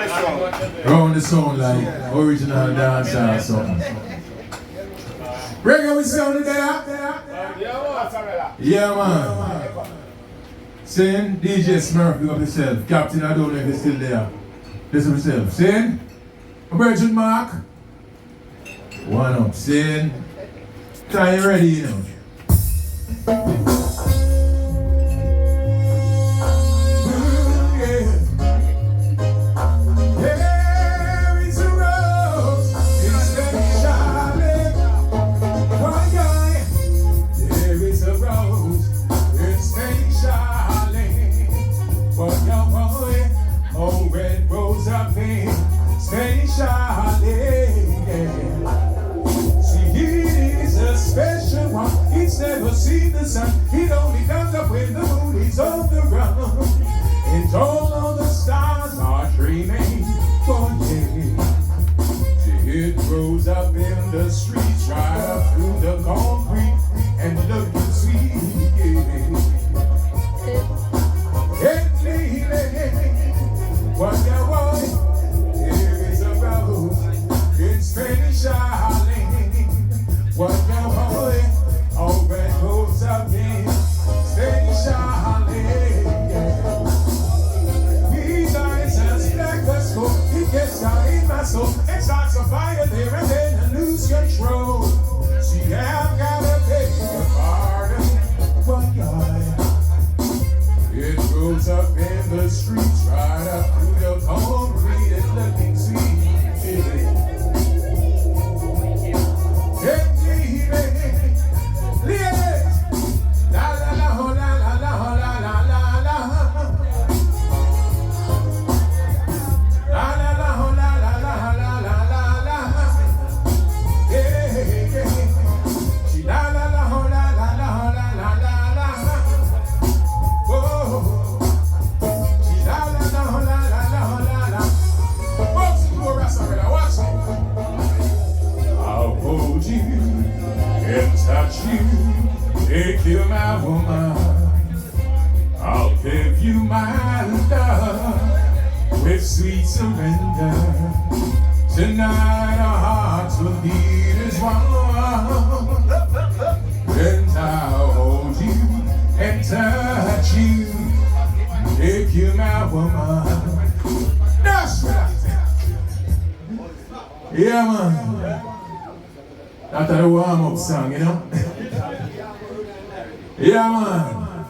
Round the sound like original dance or something. Reggae we sound there? Yeah man. Saying DJ Smurf, big up yourself. Captain, I don't know if he's still there. Listen to yourself. Saying Virgin Mark. One up. Saying try you ready, you know. Never seen the sun, it only comes up when the moon is on the ground. And all of the stars are dreaming for day. It grows up in the streets, right up through the concrete, and looking sweet. What there was, there is a rose in Spanish island. What there was, all red goes up in Spanish island. He dies as black as smoke. He gets down in my soul and starts a fire there, and then I lose control. See, I've got to pay the pardon. One guy, it grows up in the streets, right up through the concrete and looking sweet. Make you my woman, I'll give you my love with sweet surrender. Tonight our hearts will beat as one, and I'll hold you and touch you, make you my woman. That's right. Yeah man, that's the warm-up song, you know. Yeah man.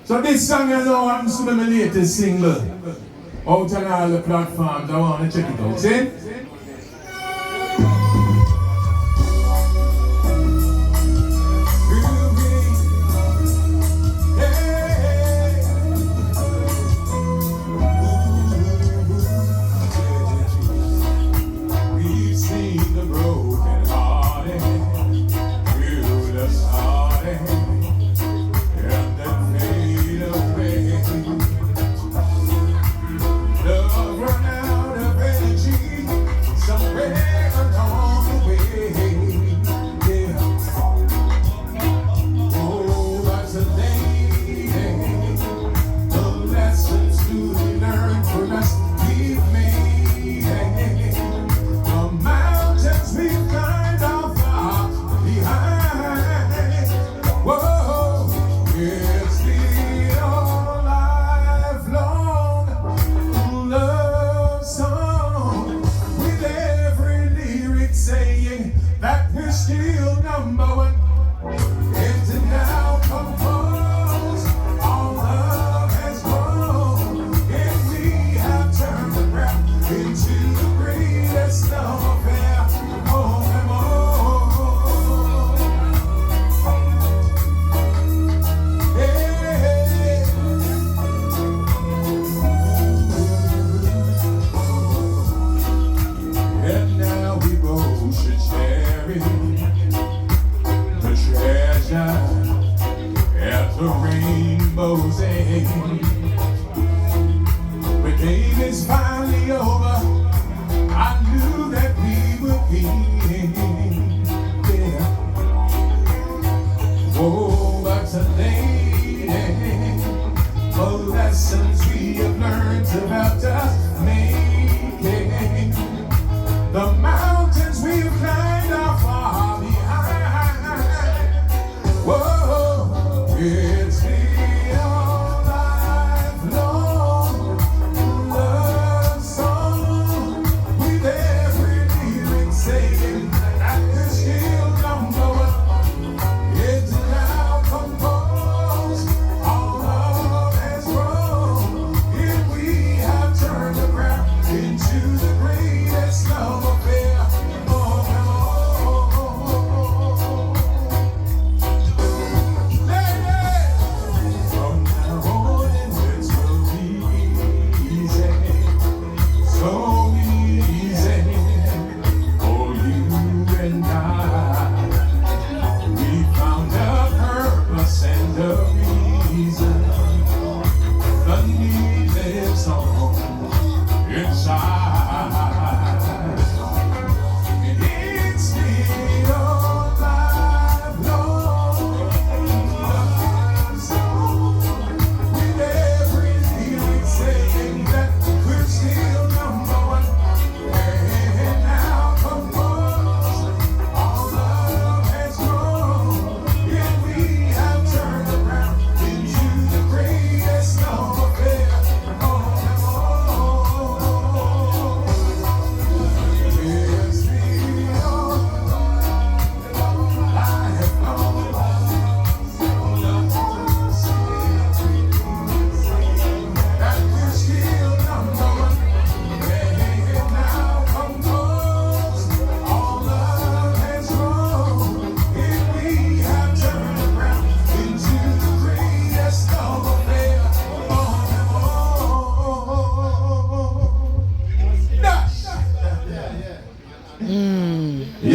So this song is now happens to be my latest single. Out on all the platforms. I want to check it out. See? We've seen the broken hearted, fearless hearted.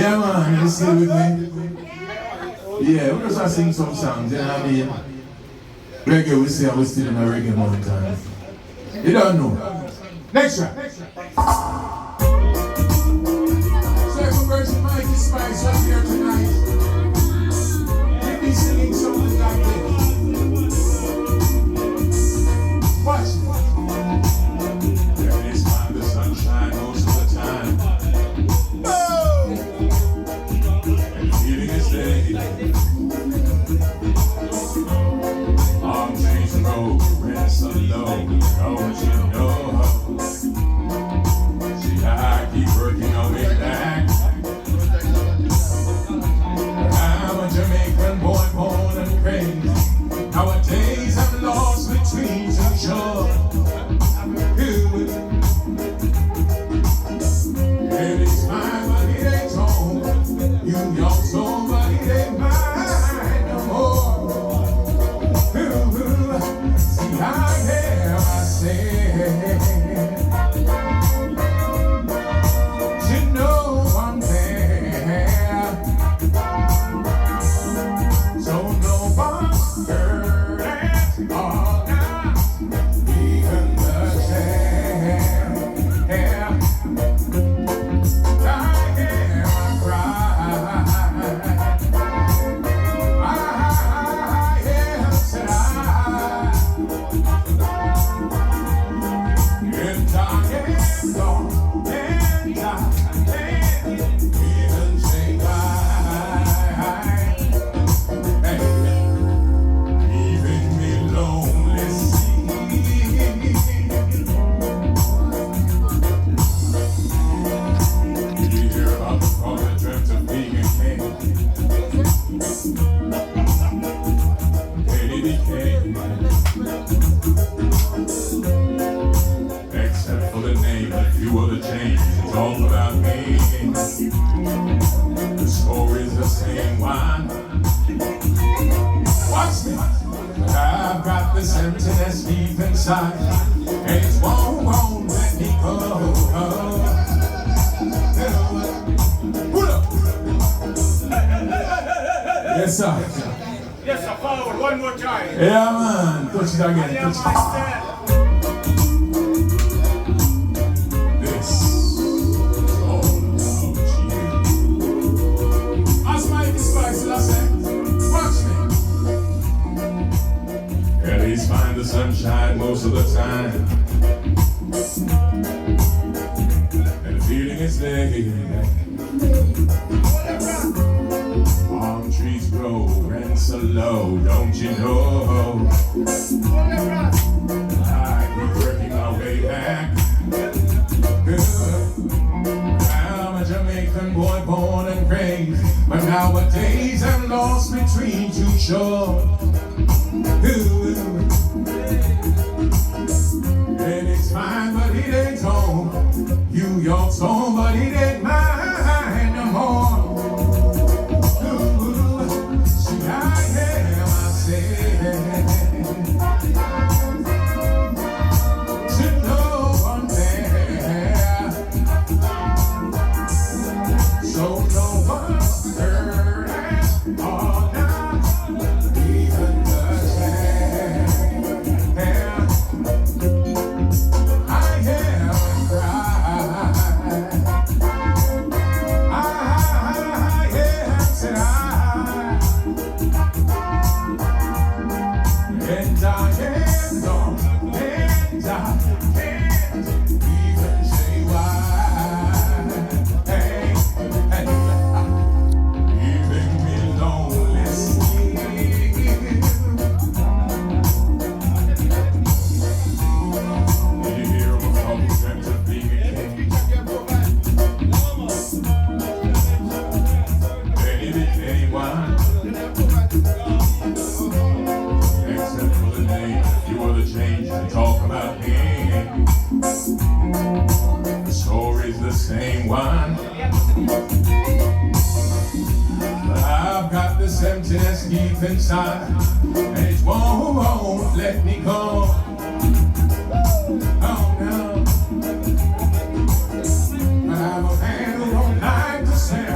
Yeah, man, you still with me? Yeah, we just sing some songs, you know what I mean? Reggae we say, we're still in a reggae mountain. You don't know. Next track. So if Virgin Mikey Spice was here tonight, he'd be singing something like this. Watch it. There is time, the sunshine most of the time. Oh! And feeling is day. Arm trees grow, rents are low, don't you know? See, I keep working our way back. I'm a Jamaican boy, born and raised. Nowadays I'm lost between two shores. It is mine, but it ain't home. You your soul, but it ain't mine no more. See, I hear myself. You know I'm there. So no one's hurting all now, even the same. I hear my cry. I am said and I am gone, and I even say bye. Hey, leaving me lonely, see. You hear about the call that dreamt of being a king. Lady became, except for the name, if you were the change, it's all about me. The story's the same one. Watch me. I've got this emptiness deep inside, and it won't let me go. Pull up. Yes, sir. Yes, sir, forward one more time. Yeah, man. Touch it again. Touch it. This is all about you. As my spice, I say, watch me. At least find the sunshine most of the time. And the feeling is there. Palm trees grow, rents are low, don't you know? I keep working my way back. I'm a Jamaican boy, born and raised, but nowadays I'm lost between two shores. And it's mine, but it ain't home. You your soul, but it ain't mine no more. See, I hear myself. To know I'm there. So no one's hurting all now, even the same. I hear my cry. I hear said and I am gone, and I can't even say why. Hey, hey, leaving me lonely still. Did you hear of a couple dreams of being a king? Then he became one. Except for the name, you were the change to talk about me. The story's the same one. But I've got this emptiness deep inside, and it won't let me go. Oh no. But I'm a man who don't like to say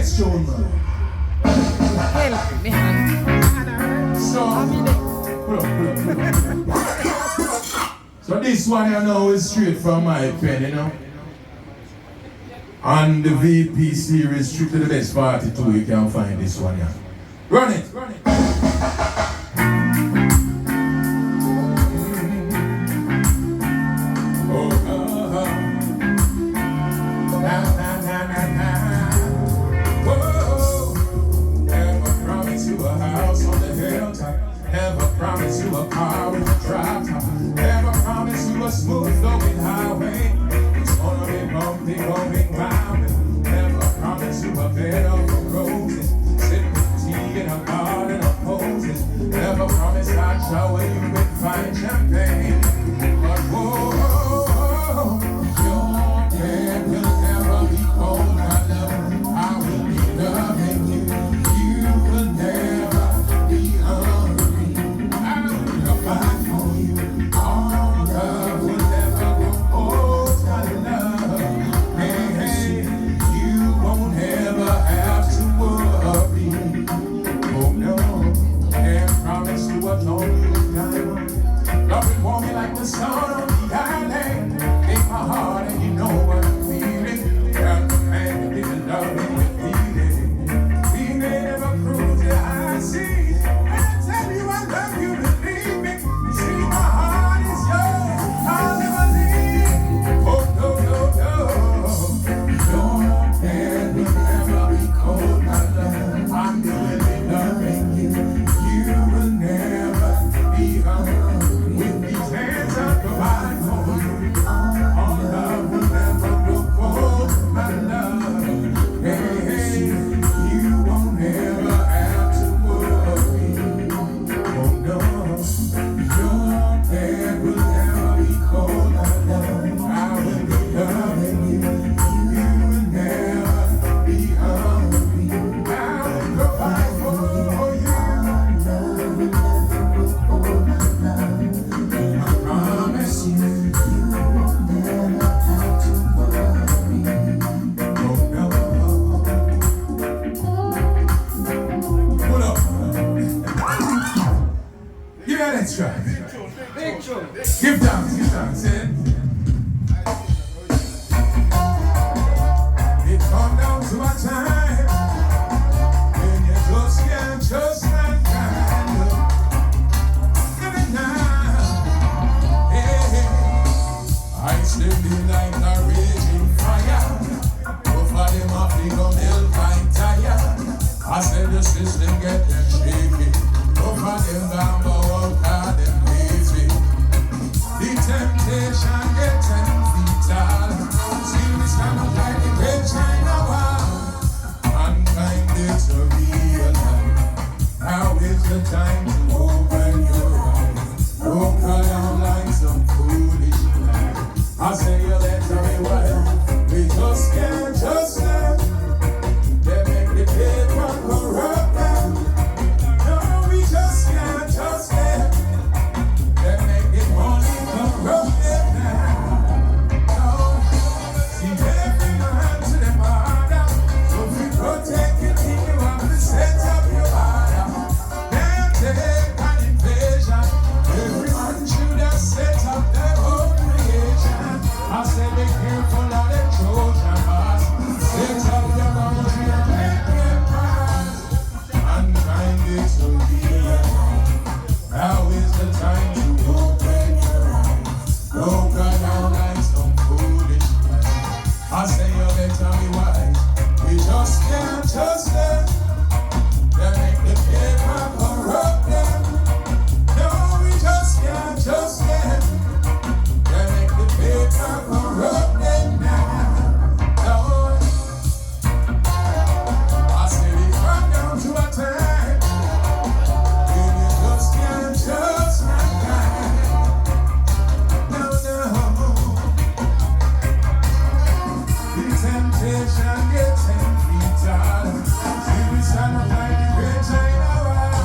next tune, man. Help me, hand. So, pull up. So this one you know is straight from my pen, you know. On the VP series, straight to the best 42, you can find this one here. Run it. Promise you a car with a drop top. Never promise you a smooth flowing highway. It's gonna be bumpy going round. Never promise you a bed of roses. Sipping tea in a garden of roses. Never promise I'd shower you with fine champagne. But whoa, your bed will never be cold, my love. I will be loving you. You will never be hungry. Like the sun on the island, take my heart and you know what I'm feeling. Got the man that didn't love me with feeling. We may never cruise the high seas, and I tell you I love you, believe me. You see my heart is yours, I'll never leave. Oh no, no, no, your hand will never be cold, my love. I'm really loving you. You will never be hungry. Hands up, provide for you. All love will never grow cold, my love. Hey, hey, you won't ever have to worry. Oh no, your bed will never be cold, my love. I will be loving you. You will never be hungry. I will provide for you. Let's try. Give thanks, eh? It come down to a time when you just can't trust that kind of living now. Hey, I still be like a raging fire. Both of them off the gun, they'll find tired. I said the system get them shaky. Both of them down, but them lazy. The temptation gets them fatal. See me stand up like the great China wall. Mankind is a real life. Now is the time to open your eyes. Don't cut down like some foolish lies. I say you let me wild. We just can't trust them. They make the paper corrupt them. No, we just can't trust them. They make it money corrupt them now. No, see every man to them harder. So if we protect it, you have to set up your order. Can't take an invasion. Every man should have set up their own creation. I say be careful of the Trojan boss. Set up your boundary and make them pass. Mankind is so real. Now is the time to open your eyes. Don't go down like some foolish lies. I say you better be wise. We just can't trust them. They make the paper corrupt them. No, we just can't trust them. They make the paper corrupt them now. No, I said it come down to a time when you just can't trust mankind. No, no. The temptation gets him fatal. See we stand up like the great China wall.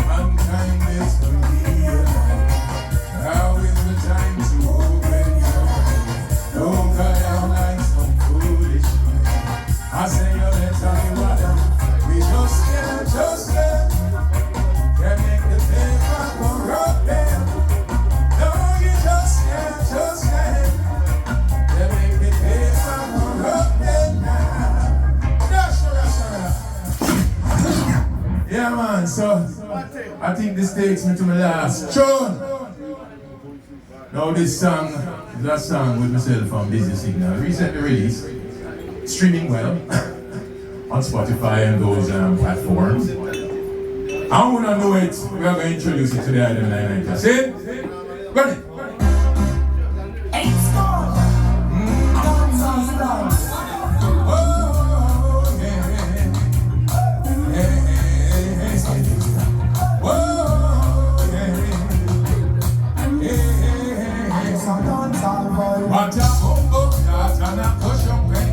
Mankind is the real life. Now is the time to open your eyes. Don't cut down like some foolish lies. I say you let me Yeah, man, so I think this takes me to my last tune. Now this song is a song with myself on Busy Signal, recently released, streaming well on Spotify and those platforms. I wanna know it, we are going to introduce it to the Island Line Night. See it? Run it! What a humble cat and a cushion pen.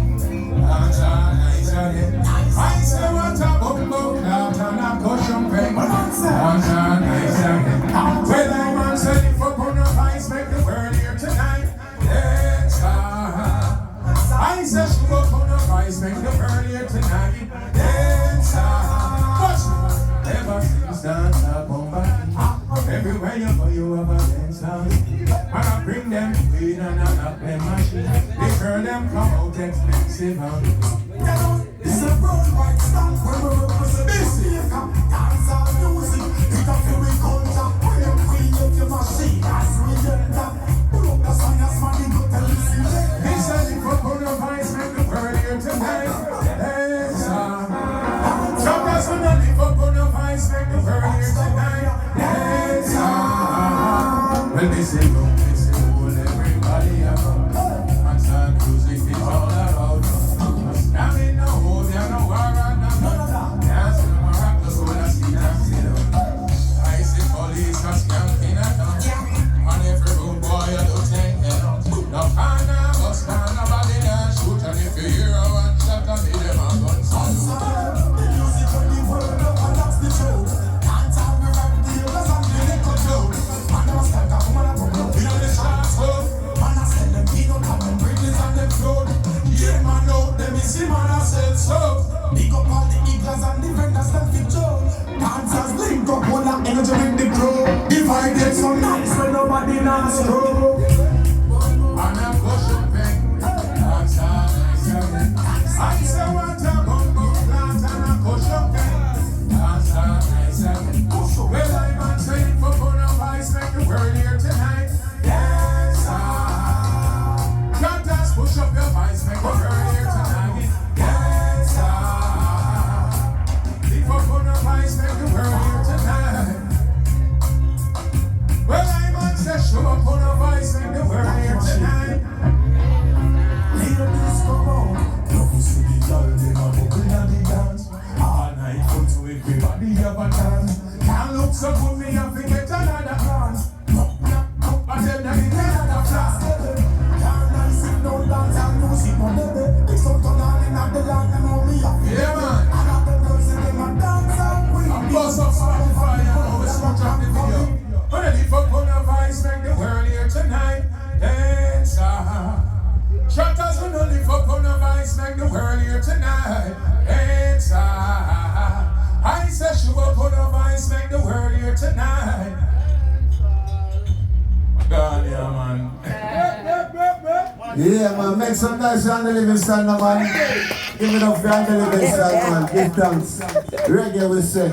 I say what a humble cat and a cushion pen. Well, I'm on setting for corner ice, make the world here tonight. Let's I say she will corner ice, make the world here tonight. Let's watch me. Ever since dance up on back. Everywhere you go, you have a dance house. And I bring them weed and I knock them machine. The girl them come out expensive. It's a road right stand where we represent busy. Dance and music, it's a very culture. When you create your machine, as we get that. Pull up the song, as money go to listen. This is the purple of ice, make the world here tonight. Yes, sometimes when I live up on the ice, make the world here tonight. Yes, when they say go, everybody have fun. And sad music is all about us. I mean, no hope, yeah, no war, and no none. Dance in the maraca, so that's the dance, you know. I see police are scamping at us. And every road boy, you do take it up. No kind of us, nobody there shoot. And if you hear a one shot, and me them a gun salute. The music on the world, and that's the truth. Dance and we rap the others and the little joke. Man, I was like a woman, I go blow. You know the shots, oh. Man, I sell them peanut and them bridges and them float. Yeah, man, out them is him and I sell soap. Big up all the eagles and the vendors that fit Joe. Dancers link up all that energy with the crew. If I get so nice when nobody knows through. And a push up pen, that's all I say what a bumbo plant and a push up pen, that's all well, I'm on saying for fun of ice, make the world here tonight. Yes, can't just push up your ice, make the world here tonight. Yes, for fun of ice, make the world here tonight. Well, I'm on session for fun of ice, make the world here tonight. Ladies come out, love to see the girl, they a bubble and the dance. All night fun to everybody have a chance. Can't look so good, me have to get another glance. But then I get another flash. Can't I sit down, dance and music on the bed. It's up to all in the land and all me up. Yeah, man. And all the girls in them a dance and queen. I'm bust up Spotify and always watch out the video. But I live up on a vice, make the world here tonight. Dance, Shutters when I live up on a vice, make the world here tonight. Dance, I say she up on a vice, make the world here tonight. God, yeah, man. Yeah, man, make some nice on the Livingston, man. Give it up for the Livingston, man. Give thanks. Reggae we say.